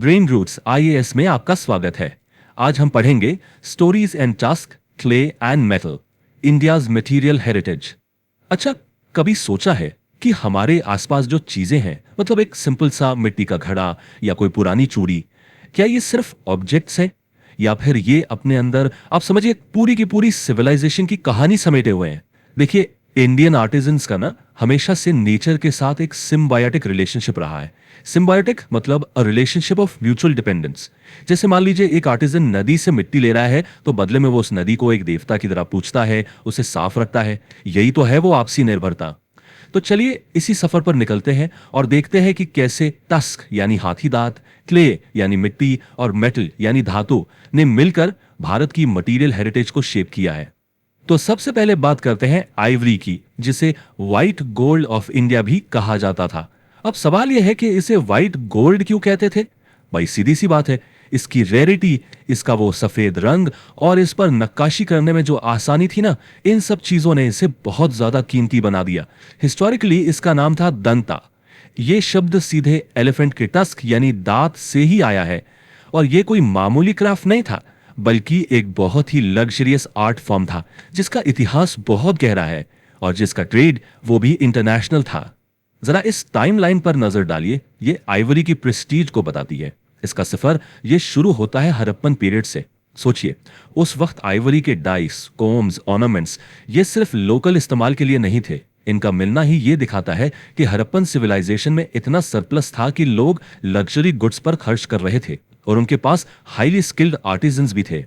Brain roots IAS में आपका स्वागत है। आज हम पढ़ेंगे stories and task, clay and metal, India's material heritage. अच्छा, कभी सोचा है कि हमारे आसपास जो चीजें हैं, मतलब एक सिंपल सा मिट्टी का घड़ा या कोई पुरानी चूड़ी, क्या ये सिर्फ ऑब्जेक्ट्स हैं या फिर ये अपने अंदर आप समझिए पूरी की पूरी सिविलाइजेशन की कहानी समेटे हुए हैं। देखिए, इंडियन आर्टिजन्स का ना हमेशा से नेचर के साथ एक सिम्बायोटिक रिलेशनशिप रहा है। सिम्बायोटिक मतलब a relationship of mutual dependence. जैसे मान लीजिए एक आर्टिजन नदी से मिट्टी ले रहा है तो बदले में वो उस नदी को एक देवता की तरह पूजता है, उसे साफ रखता है। यही तो है वो आपसी निर्भरता। तो चलिए इसी सफर पर निकलते हैं और देखते हैं कि कैसे टस्क यानी हाथी दांत, क्ले यानी मिट्टी और मेटल यानी धातु ने मिलकर भारत की मटेरियल हेरिटेज को शेप किया है। तो सबसे पहले बात करते हैं आइवरी की, जिसे व्हाइट गोल्ड ऑफ इंडिया भी कहा जाता था। अब सवाल यह है कि इसे व्हाइट गोल्ड क्यों कहते थे? भाई सीधी सी बात है, इसकी रेयरिटी, इसका वो सफेद रंग और इस पर नक्काशी करने में जो आसानी थी ना, इन सब चीजों ने इसे बहुत ज्यादा कीमती बना दिया। हिस्टोरिकली इसका नाम था दंता। ये शब्द सीधे एलिफेंट के टस्क यानी दांत से ही आया है। और ये कोई मामूली क्राफ्ट नहीं था, बल्कि एक बहुत ही लग्जरियस आर्ट फॉर्म था जिसका इतिहास बहुत गहरा है और जिसका ट्रेड वो भी इंटरनेशनल था। जरा इस टाइमलाइन पर नजर डालिए, ये आइवरी की प्रेस्टीज को बताती है। इसका सफर ये शुरू होता है हड़प्पन पीरियड से। सोचिए, उस वक्त आइवरी के डाइस, कोम्स, ऑर्नामेंट्स ये सिर्फ लोकल इस्तेमाल के लिए नहीं थे। इनका मिलना ही ये दिखाता है कि हड़प्पन सिविलाइजेशन में इतना सरप्लस था कि लोग लग्जरी गुड्स पर खर्च कर रहे थे और उनके पास हाईली स्किल्ड आर्टिजन्स भी थे।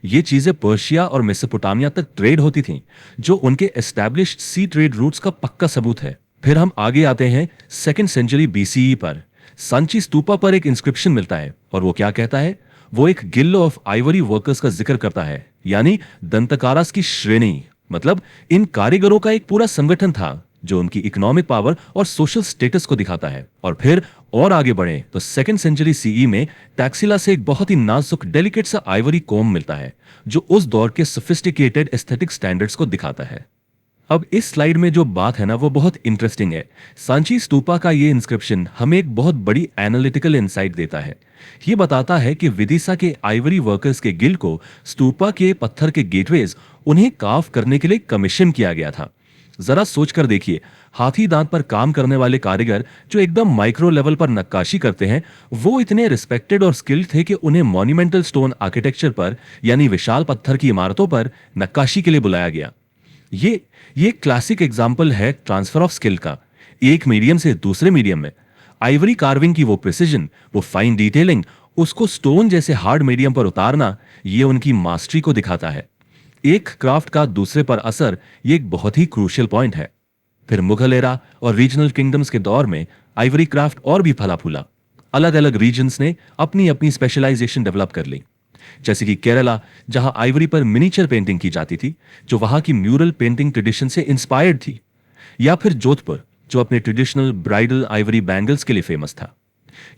ये चीजें पर्शिया और मेसोपोटामिया तक ट्रेड होती थीं, जो उनके एस्टैब्लिश्ड सी ट्रेड रूट्स का पक्का सबूत है। फिर हम आगे आते हैं 2nd सेंचुरी बीसीई पर। सांची स्तूपा पर एक इंस्क्रिप्शन मिलता है और वो क्या कहता है? वो एक गिल्ड ऑफ आइवरी वर्कर्स का जिक्र करता है, यानी दंतकारास की श्रेणी। मतलब इन कारीगरों का एक पूरा संगठन था जो उनकी इकोनॉमिक पावर और सोशल स्टेटस को दिखाता है। और फिर और आगे बढ़े तो 2nd सेंचुरी सीई में टैक्सिला से एक बहुत ही नाजुक डेलिकेट सा आइवरी कोम मिलता है जो उस दौर के सोफिस्टिकेटेड एस्थेटिक स्टैंडर्ड्स को दिखाता है। अब इस स्लाइड में जो बात है ना, वो बहुत इंटरेस्टिंग है। सांची स्तूपा का ये इंस्क्रिप्शन हमें एक बहुत बड़ी एनालिटिकल इंसाइट देता है। ये बताता है कि विदिशा के आइवरी वर्कर्स के गिल्ड को स्तूपा के पत्थर के गेटवेज उन्हें काफ करने के लिए कमीशन किया गया था। जरा सोचकर देखिए, हाथी दांत पर काम करने वाले कारीगर जो एकदम माइक्रो लेवल पर नक्काशी करते हैं, वो इतने रिस्पेक्टेड और स्किल्ड थे कि उन्हें मॉन्यूमेंटल स्टोन आर्किटेक्चर पर यानी विशाल पत्थर की इमारतों पर नक्काशी के लिए बुलाया गया। ये क्लासिक एग्जाम्पल है ट्रांसफर ऑफ स्किल का, एक मीडियम से दूसरे मीडियम में। आइवरी कार्विंग की वो प्रिसीजन, वो फाइन डिटेलिंग, उसको स्टोन जैसे हार्ड मीडियम पर उतारना, ये उनकी मास्टरी को दिखाता है। एक क्राफ्ट का दूसरे पर असर, ये एक बहुत ही क्रूशियल पॉइंट है। फिर मुगल एरा और रीजनल किंगडम्स के दौर में आइवरी क्राफ्ट और भी फला फूला। अलग अलग रीजन्स ने अपनी अपनी स्पेशलाइजेशन डेवलप कर ली। जैसे कि केरला, जहां आइवरी पर मिनीचर पेंटिंग की जाती थी, जो वहां की म्यूरल पेंटिंग ट्रेडिशन से इंस्पायर्ड थी। या फिर जोधपुर, जो अपने ट्रेडिशनल ब्राइडल आइवरी बैंगल्स के लिए फेमस था।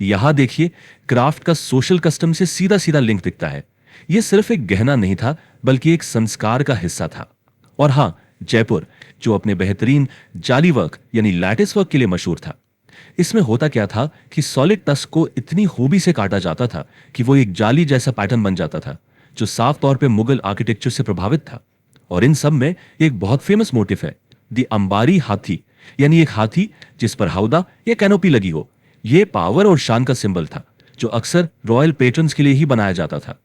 यहां देखिए, क्राफ्ट का सोशल कस्टम से सीधा सीधा लिंक दिखता है। यह सिर्फ एक गहना नहीं था, बल्कि एक संस्कार का हिस्सा था। और हां, जयपुर, जो अपने बेहतरीन जाली वर्क यानी लैटिस वर्क के लिए मशहूर था। इसमें होता क्या था कि सॉलिड टस्क को इतनी खूबी से काटा जाता था कि वो एक जाली जैसा पैटर्न बन जाता था, जो साफ तौर पे मुगल आर्किटेक्चर से प्रभावित था। और इन सब में एक बहुत फेमस मोटिफ है, द अंबारी हाथी, यानी एक हाथी जिस पर हौदा या कैनोपी लगी हो। यह पावर और शान का सिंबल था, जो अक्सर रॉयल पेट्रन्स के लिए ही बनाया जाता था।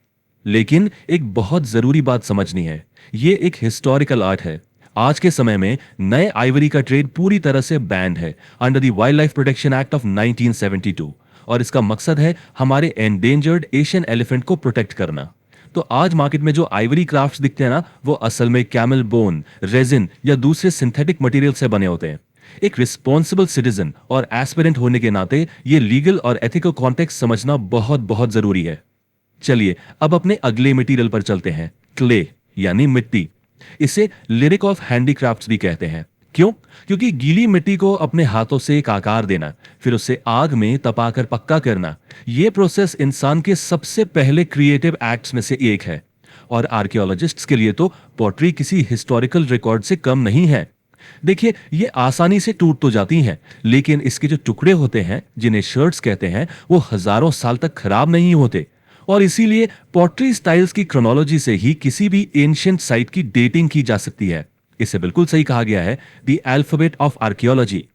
लेकिन एक बहुत जरूरी बात समझनी है, यह एक हिस्टोरिकल आर्ट है। आज के समय में नए आइवरी का ट्रेड पूरी तरह से बैंड है under the wild life protection act of 1972, और इसका मकसद है हमारे एंडेंजर्ड एशियन एलिफेंट को प्रोटेक्ट करना। तो आज मार्केट में जो आइवरी क्राफ्ट्स दिखते हैं ना, वो असल में कैमल बोन, रेजिन या दूसरे सिंथेटिक मटेरियल से बने होते हैं। एक रिस्पॉन्सिबल सिटीजन और एस्पिरेंट होने के नाते ये लीगल और एथिकल कॉन्टेक्स्ट समझना बहुत बहुत जरूरी है। चलिए अब अपने अगले मटेरियल पर चलते हैं, क्ले यानी मिट्टी। इसे लिरिक ऑफ हैंडीक्राफ्ट्स भी कहते हैं। क्यों? क्योंकि गीली मिट्टी को अपने हाथों से एक आकार देना, फिर उसे आग में तपाकर पक्का करना, यह प्रोसेस इंसान के सबसे पहले क्रिएटिव एक्ट्स में से एक है। और आर्कियोलॉजिस्ट्स के लिए तो पॉटरी किसी हिस्टोरिकल रिकॉर्ड से कम नहीं है। देखिए, ये आसानी से टूट तो जाती हैं, लेकिन इसके जो टुकड़े होते हैं, जिन्हें शर्ट्स कहते हैं, वो हजारों साल तक खराब नहीं होते। और इसीलिए पॉटरी स्टाइल्स की क्रोनोलॉजी से ही किसी भी एंशिएंट साइट की डेटिंग की जा सकती है। इसे बिल्कुल सही कहा गया है, the alphabet of archaeology.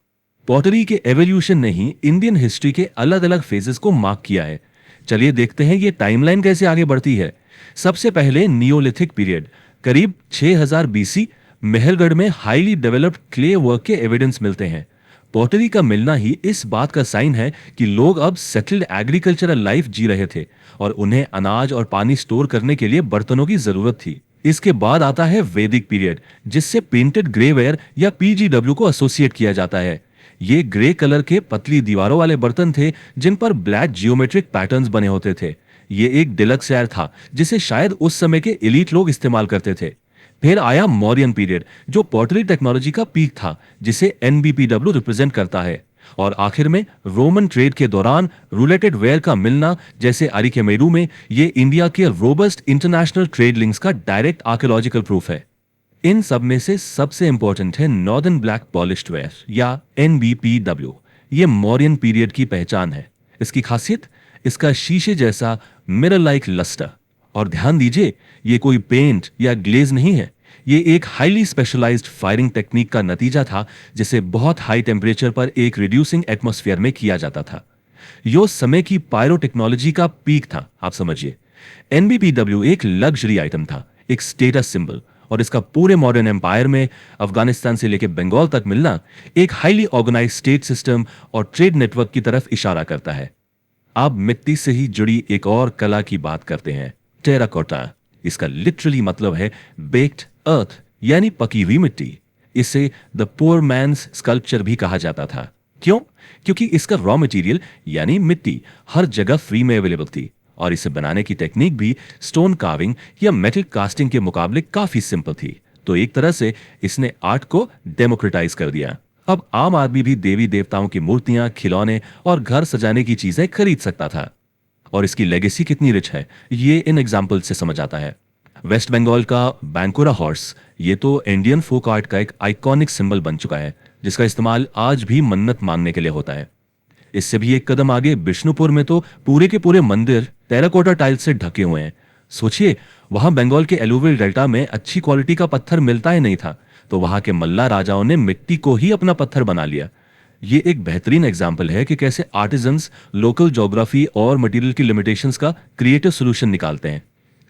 Pottery के एवोल्यूशन ने ही इंडियन हिस्ट्री के अलग अलग फेजेस को मार्क किया है। चलिए देखते हैं ये टाइमलाइन कैसे आगे बढ़ती है। सबसे पहले नियोलिथिक पीरियड, करीब 6000 बीसी, मेहरगढ़ में हाईली डेवलप्ड क्ले वर्क के एविडेंस मिलते हैं। पॉटरी का मिलना ही इस बात का साइन है कि लोग अब सेटल्ड एग्रीकल्चरल लाइफ जी रहे थे और उन्हें अनाज और पानी स्टोर करने के लिए बर्तनों की जरूरत थी। इसके बाद आता है वैदिक पीरियड, जिससे पेंटेड ग्रेवेयर या पीजीडब्ल्यू को एसोसिएट किया जाता है। ये ग्रे कलर के पतली दीवारों वाले बर्तन थे जिन पर ब्लैक जियोमेट्रिक पैटर्न्स बने होते थे। ये एक डिलक्स वेयर था जिसे शायद उस समय के एलीट लोग इस्तेमाल करते थे। फिर आया मौर्यन पीरियड, जो पॉटरी टेक्नोलॉजी का पीक था, जिसे एनबीपीडब्ल्यू रिप्रेजेंट करता है। और आखिर में रोमन ट्रेड के दौरान रूलेटेड वेयर का मिलना, जैसे अरिकेमेरू में, ये इंडिया के रोबस्ट इंटरनेशनल ट्रेड लिंक्स का डायरेक्ट आर्कियोलॉजिकल प्रूफ है। इन सब में से सबसे इंपॉर्टेंट है नॉर्दर्न ब्लैक पॉलिश्ड वेयर या एनबीपीडब्ल्यू। ये मौर्यन पीरियड की पहचान है। इसकी खासियत, इसका शीशे जैसा मिरर लाइक लस्टर। और ध्यान दीजिए, ये कोई पेंट या ग्लेज नहीं है, ये एक हाईली स्पेशलाइज्ड फायरिंग टेक्निक का नतीजा था, जिसे बहुत हाई टेम्परेचर पर एक रिड्यूसिंग एटमॉस्फेयर में किया जाता था। यो समय की पायरो टेक्नोलॉजी का पीक था, आप समझिए। एनबीपीडब्ल्यू एक लग्जरी आइटम था, एक स्टेटस सिंबल, और इसका पूरे मॉडर्न एम्पायर में अफगानिस्तान से लेकर बंगाल तक मिलना एक हाईली ऑर्गेनाइज स्टेट सिस्टम और ट्रेड नेटवर्क की तरफ इशारा करता है। अब मिट्टी से ही जुड़ी एक और कला की बात करते हैं, टेराकोटा। इसका लिटरली मतलब है बेक्ड अर्थ, यानी पकी हुई मिट्टी। इसे द पुअर मैन्स स्कल्पचर भी कहा जाता था। क्यों? क्योंकि इसका रॉ मटेरियल यानी मिट्टी हर जगह फ्री में अवेलेबल थी, और इसे बनाने की टेक्निक भी स्टोन कार्विंग या मेटल कास्टिंग के मुकाबले काफी सिंपल थी। तो एक तरह से इसने आर्ट को डेमोक्रेटाइज कर दिया। अब आम आदमी भी देवी देवताओं की मूर्तियां, खिलौने और घर सजाने की चीजें खरीद सकता था। और इसकी लेगेसी कितनी रिच है, ये इन एग्जाम्पल से समझ आता है। वेस्ट बंगाल का बैंकोरा हॉर्स, ये तो इंडियन फोक आर्ट का एक आइकॉनिक सिंबल बन चुका है, जिसका इस्तेमाल आज भी मन्नत मांगने के लिए होता है। इससे भी एक कदम आगे बिष्णुपुर में तो पूरे के पूरे मंदिर टेराकोटा टाइल्स से ढके हुए हैं। सोचिए, वहां बंगाल के एलुवियल डेल्टा में अच्छी क्वालिटी का पत्थर मिलता ही नहीं था, तो वहां के मल्ला राजाओं ने मिट्टी को ही अपना पत्थर बना लिया। ये एक बेहतरीन एग्जाम्पल है कि कैसे आर्टिजन्स लोकल ज्योग्राफी और मटेरियल की लिमिटेशंस का क्रिएटिव सोल्यूशन निकालते हैं।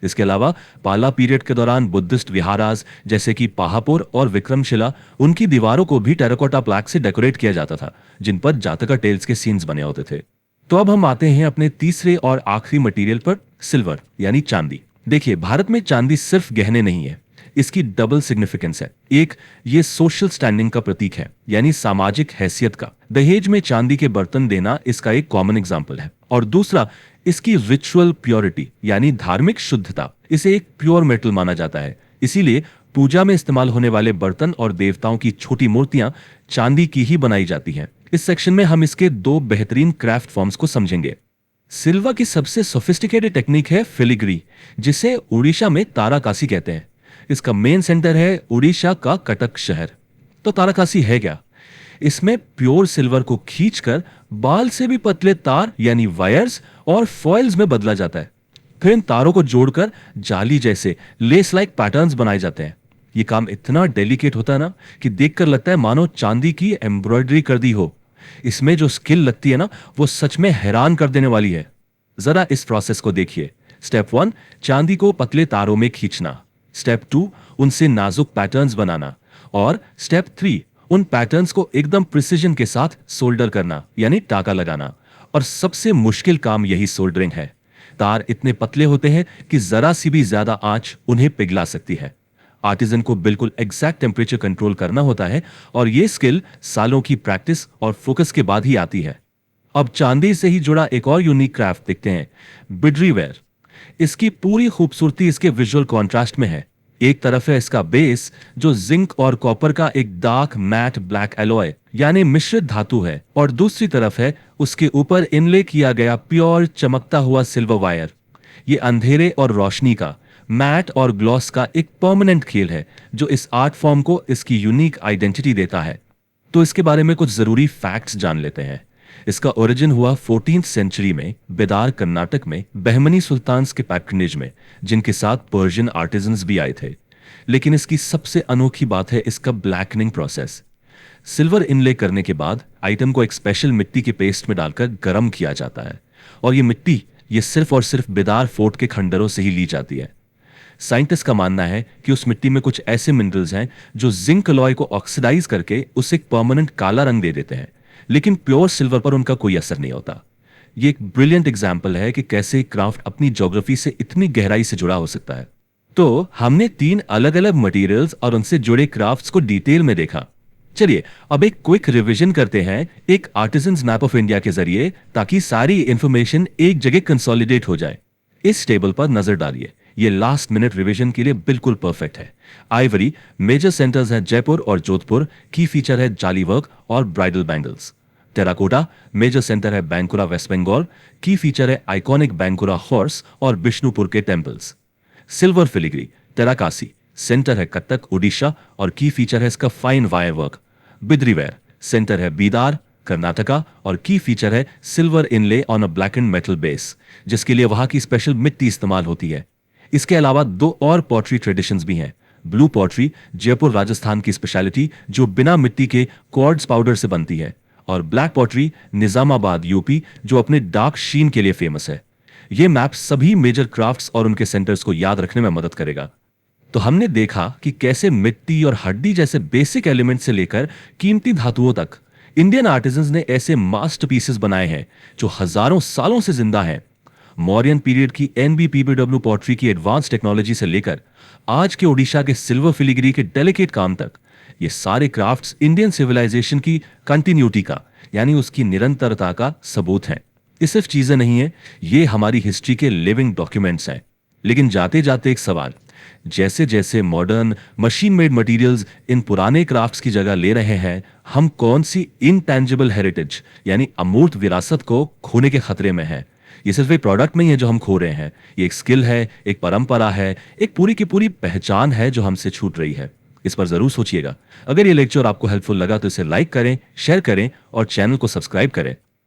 इसके अलावा पाला पीरियड के दौरान बुद्धिस्ट विहारास जैसे कि पाहापुर और विक्रमशिला, उनकी दीवारों को भी टेराकोटा प्लैक से डेकोरेट किया जाता था, जिन पर जातका टेल्स के सीन्स बने होते थे। तो अब हम आते हैं अपने तीसरे और आखिरी मटेरियल पर, सिल्वर यानी चांदी। देखिए, भारत में चांदी सिर्फ गहने नहीं है, इसकी डबल सिग्निफिकेंस है। एक, ये सोशल स्टैंडिंग का प्रतीक है, यानी सामाजिक हैसियत का। दहेज में चांदी के बर्तन देना इसका एक कॉमन एग्जाम्पल है। और दूसरा, इसकी रिचुअल प्योरिटी यानी धार्मिक शुद्धता। इसे एक प्योर मेटल माना जाता है, इसीलिए पूजा में इस्तेमाल होने वाले बर्तन और देवताओं की छोटी मूर्तियां चांदी की ही बनाई जाती हैं। इस सेक्शन में हम इसके दो बेहतरीन क्राफ्ट फॉर्म्स को समझेंगे। सिल्वर की सबसे सोफिस्टिकेटेड टेक्निक है फिलिग्री, जिसे उड़ीसा में ताराकासी कहते हैं। इसका मेन सेंटर है उड़ीसा का कटक शहर। तो ताराकासी है क्या? इसमें प्योर सिल्वर को खींचकर बाल से भी पतले तार यानी वायर्स और फॉइल्स में बदला जाता है। फिर इन तारों को जोड़कर जाली जैसे लेस लाइक पैटर्न्स बनाए जाते हैं। ये काम इतना डेलिकेट होता है ना कि देखकर लगता है मानो चांदी की एम्ब्रॉयडरी कर दी हो। इसमें जो स्किल लगती है ना, वो सच में हैरान कर देने वाली है। जरा इस प्रोसेस को देखिए। स्टेप 1, चांदी को पतले तारों में खींचना। स्टेप 2, उनसे नाजुक पैटर्न्स बनाना। और स्टेप 3, उन पैटर्न्स को एकदम प्रिसिजन के साथ सोल्डर करना यानी टाका लगाना। और सबसे मुश्किल काम यही सोल्डरिंग है। तार इतने पतले होते हैं कि जरा सी भी ज्यादा आंच उन्हें पिघला सकती है। आर्टिजन को बिल्कुल एग्जैक्ट टेम्परेचर कंट्रोल करना होता है, और यह स्किल सालों की प्रैक्टिस और फोकस के बाद ही आती है। अब चांदी से ही जुड़ा एक और यूनिक क्राफ्ट देखते हैं, बिड्री वेयर। इसकी पूरी खूबसूरती इसके विजुअल कॉन्ट्रास्ट में है। एक तरफ है इसका बेस, जो जिंक और कॉपर का एक डार्क मैट ब्लैक एलॉय यानी मिश्रित धातु है, और दूसरी तरफ है उसके ऊपर इनले किया गया प्योर चमकता हुआ सिल्वर वायर। ये अंधेरे और रोशनी का, मैट और ग्लॉस का एक परमानेंट खेल है जो इस आर्ट फॉर्म को इसकी यूनिक आइडेंटिटी देता है। तो इसके बारे में कुछ जरूरी फैक्ट्स जान लेते हैं। इसका ओरिजिन हुआ 14th सेंचुरी में बेदार कर्नाटक में बहमनी सुल्तान्स के पैट्रनेज में, जिनके साथ पर्शियन आर्टिजन्स भी आए थे। लेकिन इसकी सबसे अनोखी बात है इसका ब्लैकनिंग प्रोसेस। सिल्वर इनले करने के बाद आइटम को एक स्पेशल मिट्टी के पेस्ट में डालकर गर्म किया जाता है, और ये मिट्टी ये सिर्फ और सिर्फ बेदार फोर्ट के खंडरों से ही ली जाती है। साइंटिस्ट का मानना है कि उस मिट्टी में कुछ ऐसे मिनरल्स हैं जो जिंक अलॉय को ऑक्सीडाइज करके उसे एक परमानेंट काला रंग दे देते हैं, लेकिन प्योर सिल्वर पर उनका कोई असर नहीं होता। ये एक ब्रिलियंट एग्जाम्पल है कि कैसे क्राफ्ट अपनी ज्योग्राफी से इतनी गहराई से जुड़ा हो सकता है। तो हमने 3 अलग अलग मटेरियल्स और उनसे जुड़े क्राफ्ट्स को डिटेल में देखा। चलिए अब एक क्विक रिवीजन करते हैं एक आर्टिजन्स मैप ऑफ इंडिया के जरिए, ताकि सारी इंफॉर्मेशन एक जगह कंसोलिडेट हो जाए। इस टेबल पर नजर डालिए, ये लास्ट मिनट रिवीजन के लिए बिल्कुल परफेक्ट है। आइवरी मेजर सेंटर्स हैं जयपुर और जोधपुर, की फीचर है जाली वर्क और bridal bangles. Terracotta major centre है बैंकुरा वेस्ट बंगाल, की फीचर है आइकॉनिक बैंकुरा हॉर्स और बिष्णुपुर के टेम्पल्स। सिल्वर फिलिग्री तेराकासी सेंटर है कत्तक उड़ीसा, और की फीचर है इसका फाइन वायर वर्क। बिद्रीवेयर सेंटर है बीदार कर्नाटका, और की फीचर है silver inlay on a black and metal base, जिसके लिए वहां की स्पेशल मिट्टी इस्तेमाल होती है। इसके अलावा 2 और पॉटरी ट्रेडिशंस भी हैं। ब्लू पॉटरी जयपुर राजस्थान की स्पेशलिटी जो बिना मिट्टी के क्वार्ट्ज पाउडर से बनती है, और ब्लैक पॉटरी निजामाबाद यूपी जो अपने डार्क शीन के लिए फेमस है। ये मैप सभी मेजर क्राफ्ट्स और उनके सेंटर्स को याद रखने में मदद करेगा। तो हमने देखा कि कैसे मिट्टी और हड्डी जैसे बेसिक एलिमेंट से लेकर कीमती धातुओं तक इंडियन आर्टिजन्स ने ऐसे मास्टरपीसेस बनाए हैं जो हजारों सालों से जिंदा हैं। मौर्यन पीरियड की NBPBW पॉटरी की एडवांस टेक्नोलॉजी से लेकर आज के ओडिशा के सिल्वर फिलिग्री के डेलिकेट काम तक, ये सारे क्राफ्ट्स इंडियन सिविलाइजेशन की कंटिन्यूटी का, यानी उसकी निरंतरता का सबूत हैं। ये सिर्फ चीजें नहीं है, ये हमारी हिस्ट्री के लिविंग डॉक्यूमेंट्स हैं। लेकिन जाते जाते एक सवाल, जैसे जैसे modern machine made materials in पुराने क्राफ्ट्स की जगह ले रहे हैं, हम कौन सी इनटैंजिबल हेरिटेज यानी अमूर्त विरासत को खोने के खतरे में हैं? ये सिर्फ एक प्रोडक्ट नहीं है जो हम खो रहे हैं, ये एक स्किल है, एक परंपरा है, एक पूरी की पूरी पहचान है जो हमसे छूट रही है। इस पर जरूर सोचिएगा। अगर ये लेक्चर आपको हेल्पफुल लगा तो इसे लाइक करें, शेयर करें और चैनल को सब्सक्राइब करें।